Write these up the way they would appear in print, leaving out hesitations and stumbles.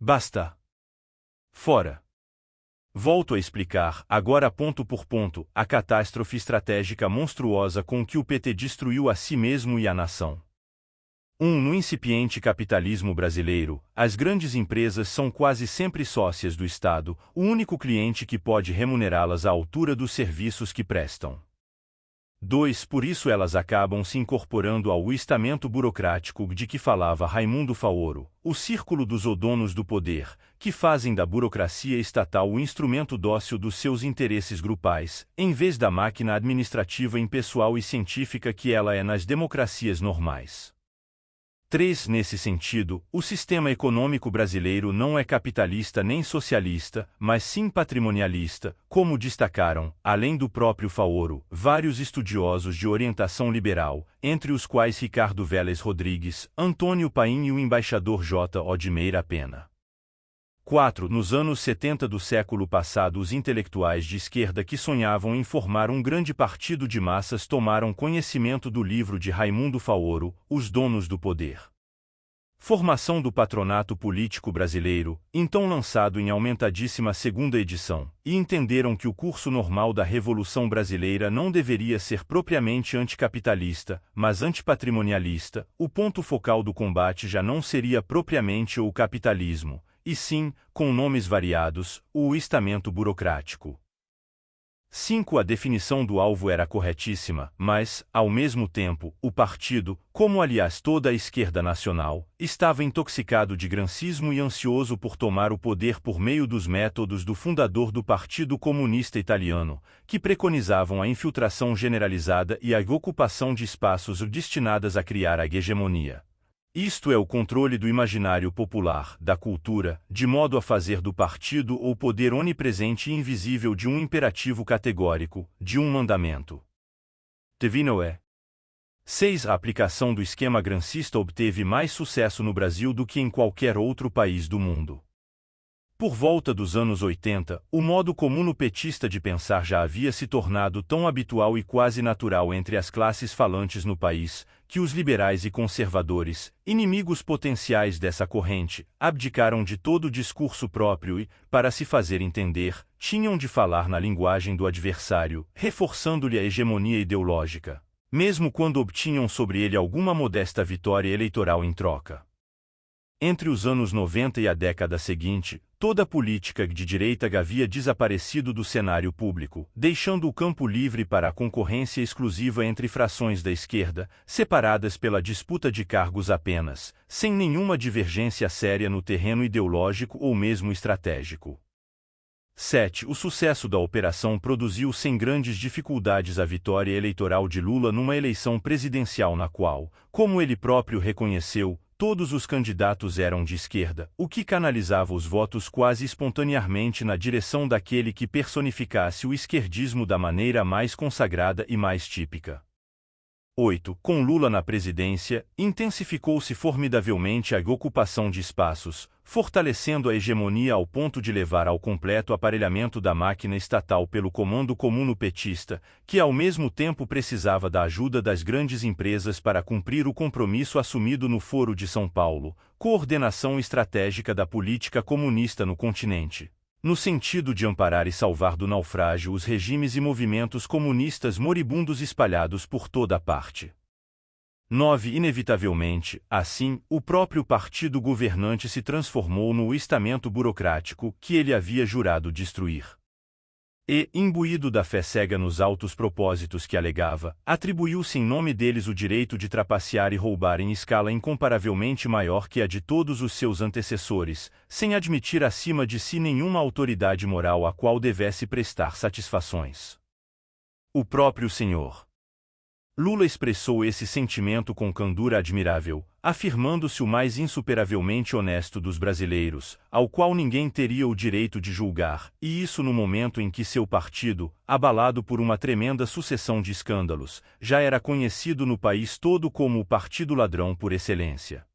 Basta. Fora. Volto a explicar, agora ponto por ponto, a catástrofe estratégica monstruosa com que o PT destruiu a si mesmo e a nação. No incipiente capitalismo brasileiro, as grandes empresas são quase sempre sócias do Estado, o único cliente que pode remunerá-las à altura dos serviços que prestam. 2. Por isso elas acabam se incorporando ao estamento burocrático de que falava Raimundo Faoro, o círculo dos donos do poder, que fazem da burocracia estatal o instrumento dócil dos seus interesses grupais, em vez da máquina administrativa impessoal e científica que ela é nas democracias normais. 3. Nesse sentido, o sistema econômico brasileiro não é capitalista nem socialista, mas sim patrimonialista, como destacaram, além do próprio Faoro, vários estudiosos de orientação liberal, entre os quais Ricardo Vélez Rodrigues, Antônio Paim e o embaixador J. O. de Meira Pena. 4. Nos anos 70 do século passado, os intelectuais de esquerda que sonhavam em formar um grande partido de massas tomaram conhecimento do livro de Raimundo Faoro, Os Donos do Poder. Formação do Patronato Político Brasileiro, então lançado em aumentadíssima segunda edição, e entenderam que o curso normal da Revolução Brasileira não deveria ser propriamente anticapitalista, mas antipatrimonialista. O ponto focal do combate já não seria propriamente o capitalismo, e sim, com nomes variados, o estamento burocrático. 5. A definição do alvo era corretíssima, mas, ao mesmo tempo, o partido, como aliás toda a esquerda nacional, estava intoxicado de grancismo e ansioso por tomar o poder por meio dos métodos do fundador do Partido Comunista Italiano, que preconizavam a infiltração generalizada e a ocupação de espaços destinados a criar a hegemonia. Isto é o controle do imaginário popular, da cultura, de modo a fazer do partido o poder onipresente e invisível de um imperativo categórico, de um mandamento. Divino é. 6. A aplicação do esquema grancista obteve mais sucesso no Brasil do que em qualquer outro país do mundo. Por volta dos anos 80, o modo comum petista de pensar já havia se tornado tão habitual e quase natural entre as classes falantes no país, que os liberais e conservadores, inimigos potenciais dessa corrente, abdicaram de todo o discurso próprio e, para se fazer entender, tinham de falar na linguagem do adversário, reforçando-lhe a hegemonia ideológica, mesmo quando obtinham sobre ele alguma modesta vitória eleitoral em troca. Entre os anos 90 e a década seguinte, toda a política de direita havia desaparecido do cenário público, deixando o campo livre para a concorrência exclusiva entre frações da esquerda, separadas pela disputa de cargos apenas, sem nenhuma divergência séria no terreno ideológico ou mesmo estratégico. 7. O sucesso da operação produziu sem grandes dificuldades a vitória eleitoral de Lula numa eleição presidencial na qual, como ele próprio reconheceu, todos os candidatos eram de esquerda, o que canalizava os votos quase espontaneamente na direção daquele que personificasse o esquerdismo da maneira mais consagrada e mais típica. 8. Com Lula na presidência, intensificou-se formidavelmente a ocupação de espaços, fortalecendo a hegemonia ao ponto de levar ao completo aparelhamento da máquina estatal pelo comando comuno-petista, que ao mesmo tempo precisava da ajuda das grandes empresas para cumprir o compromisso assumido no Foro de São Paulo, coordenação estratégica da política comunista no continente, no sentido de amparar e salvar do naufrágio os regimes e movimentos comunistas moribundos espalhados por toda a parte. 9. Inevitavelmente, assim, o próprio partido governante se transformou no estamento burocrático que ele havia jurado destruir. E, imbuído da fé cega nos altos propósitos que alegava, atribuiu-se em nome deles o direito de trapacear e roubar em escala incomparavelmente maior que a de todos os seus antecessores, sem admitir acima de si nenhuma autoridade moral à qual devesse prestar satisfações. O próprio Sr. Lula expressou esse sentimento com candura admirável, afirmando-se o mais insuperavelmente honesto dos brasileiros, ao qual ninguém teria o direito de julgar, e isso no momento em que seu partido, abalado por uma tremenda sucessão de escândalos, já era conhecido no país todo como o Partido Ladrão por excelência.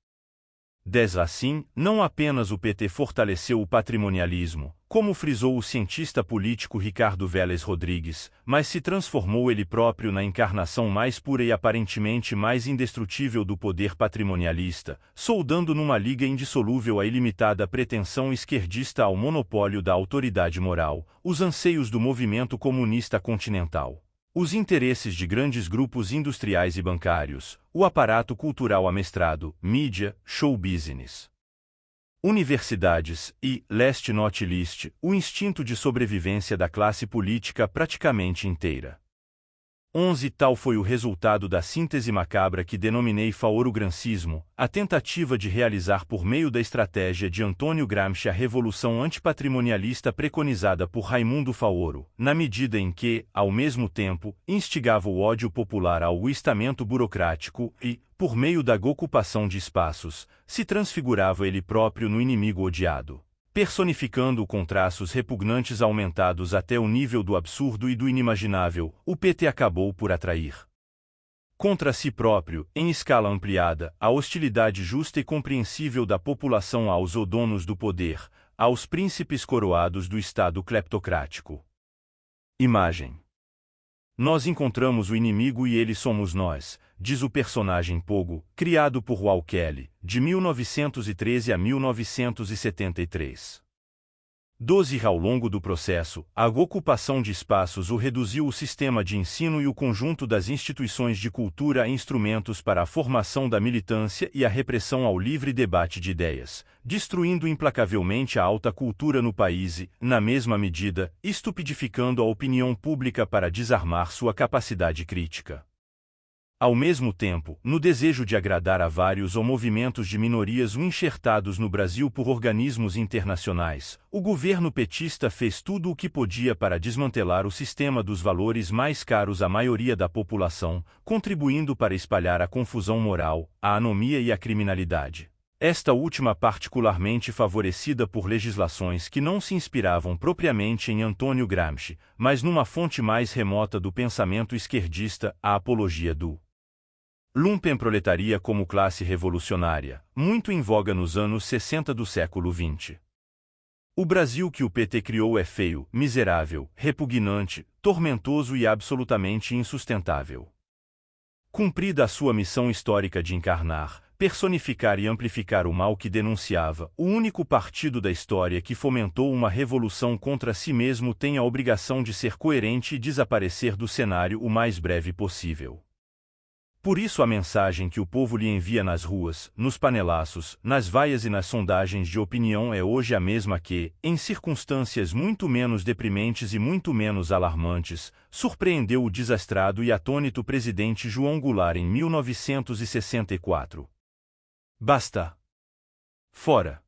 Assim, não apenas o PT fortaleceu o patrimonialismo, como frisou o cientista político Ricardo Vélez Rodrigues, mas se transformou ele próprio na encarnação mais pura e aparentemente mais indestrutível do poder patrimonialista, soldando numa liga indissolúvel a ilimitada pretensão esquerdista ao monopólio da autoridade moral, os anseios do movimento comunista continental, os interesses de grandes grupos industriais e bancários, o aparato cultural amestrado, mídia, show business, universidades e, last not least, o instinto de sobrevivência da classe política praticamente inteira. Tal foi o resultado da síntese macabra que denominei faorograncismo, a tentativa de realizar por meio da estratégia de Antônio Gramsci a revolução antipatrimonialista preconizada por Raimundo Faoro, na medida em que, ao mesmo tempo, instigava o ódio popular ao estamento burocrático e, por meio da ocupação de espaços, se transfigurava ele próprio no inimigo odiado, personificando-o com traços repugnantes aumentados até o nível do absurdo e do inimaginável. O PT acabou por atrair contra si próprio, em escala ampliada, a hostilidade justa e compreensível da população aos donos do poder, aos príncipes coroados do Estado cleptocrático. Imagem. Nós encontramos o inimigo e ele somos nós, diz o personagem Pogo, criado por Walt Kelly, de 1913 a 1973. Ao longo do processo, a ocupação de espaços reduziu o sistema de ensino e o conjunto das instituições de cultura a instrumentos para a formação da militância e a repressão ao livre debate de ideias, destruindo implacavelmente a alta cultura no país e, na mesma medida, estupidificando a opinião pública para desarmar sua capacidade crítica. Ao mesmo tempo, no desejo de agradar a vários ou movimentos de minorias enxertados no Brasil por organismos internacionais, o governo petista fez tudo o que podia para desmantelar o sistema dos valores mais caros à maioria da população, contribuindo para espalhar a confusão moral, a anomia e a criminalidade. Esta última particularmente favorecida por legislações que não se inspiravam propriamente em Antônio Gramsci, mas numa fonte mais remota do pensamento esquerdista, a apologia do lumpenproletaria como classe revolucionária, muito em voga nos anos 60 do século XX. O Brasil que o PT criou é feio, miserável, repugnante, tormentoso e absolutamente insustentável. Cumprida a sua missão histórica de encarnar, personificar e amplificar o mal que denunciava, o único partido da história que fomentou uma revolução contra si mesmo tem a obrigação de ser coerente e desaparecer do cenário o mais breve possível. Por isso a mensagem que o povo lhe envia nas ruas, nos panelaços, nas vaias e nas sondagens de opinião é hoje a mesma que, em circunstâncias muito menos deprimentes e muito menos alarmantes, surpreendeu o desastrado e atônito presidente João Goulart em 1964. Basta! Fora!